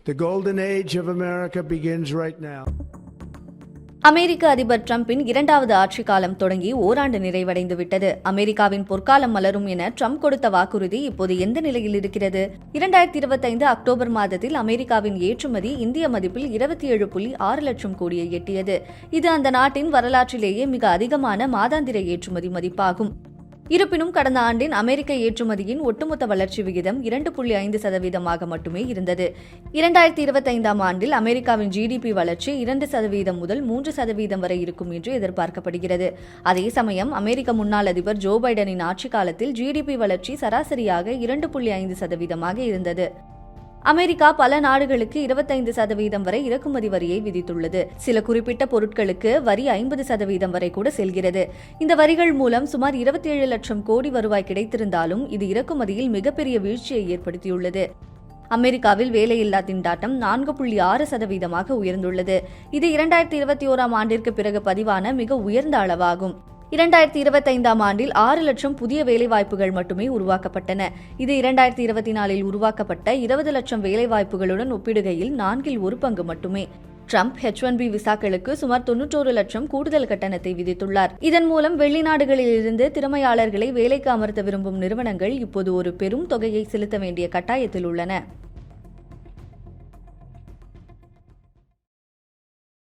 The golden age of America begins right now. அமெரிக்க அதிபர் டிரம்பின் இரண்டாவது ஆட்சி காலம் தொடங்கி ஓராண்டு நிறைவடைந்து விட்டது. அமெரிக்காவின் பொற்காலம் மலரும் என டிரம்ப் கொடுத்த வாக்குறுதி இப்போது எந்த நிலையில் இருக்கிறது? 2025 அக்டோபர் மாதத்தில் அமெரிக்காவின் ஏற்றுமதி இந்திய மதிப்பில் 27.6 லட்சம் கோடியை எட்டியது. இது அந்த நாட்டின் வரலாற்றிலேயே மிக அதிகமான மாதாந்திர ஏற்றுமதி மதிப்பாகும். இருப்பினும் கடந்த ஆண்டின் அமெரிக்க ஏற்றுமதியின் ஒட்டுமொத்த வளர்ச்சி விகிதம் 2.5% மட்டுமே இருந்தது. 2025 ஆண்டில் அமெரிக்காவின் ஜிடிபி வளர்ச்சி 2% முதல் 3% வரை இருக்கும் என்று எதிர்பார்க்கப்படுகிறது. அதே சமயம் அமெரிக்க முன்னாள் அதிபர் ஜோ பைடனின் ஆட்சி காலத்தில் ஜிடிபி வளர்ச்சி சராசரியாக 2.5% இருந்தது. அமெரிக்கா பல நாடுகளுக்கு 25% வரை இறக்குமதி வரியை விதித்துள்ளது. சில குறிப்பிட்ட பொருட்களுக்கு வரி 50% வரை கூட செல்கிறது. இந்த வரிகள் மூலம் சுமார் 27 லட்சம் கோடி வருவாய் கிடைத்திருந்தாலும் இது இறக்குமதியில் மிகப்பெரிய வீழ்ச்சியை ஏற்படுத்தியுள்ளது. அமெரிக்காவில் வேலையில்லா திண்டாட்டம் 4.6% உயர்ந்துள்ளது. இது 2021 ஆண்டிற்கு பிறகு பதிவான மிக உயர்ந்த அளவாகும். 2025 ஆண்டில் 6 லட்சம் புதிய வேலைவாய்ப்புகள் மட்டுமே உருவாக்கப்பட்டன. இது 2024 உருவாக்கப்பட்ட 20 லட்சம் வேலைவாய்ப்புகளுடன் ஒப்பிடுகையில் 1/4 பங்கு மட்டுமே. ட்ரம்ப் H-1B விசாக்களுக்கு சுமார் 91 லட்சம் கூடுதல் கட்டணத்தை விதித்துள்ளார். இதன் மூலம் வெளிநாடுகளிலிருந்து திறமையாளர்களை வேலைக்கு அமர்த்த விரும்பும் நிறுவனங்கள் இப்போது ஒரு பெரும் தொகையை செலுத்த வேண்டிய கட்டாயத்தில் உள்ளன.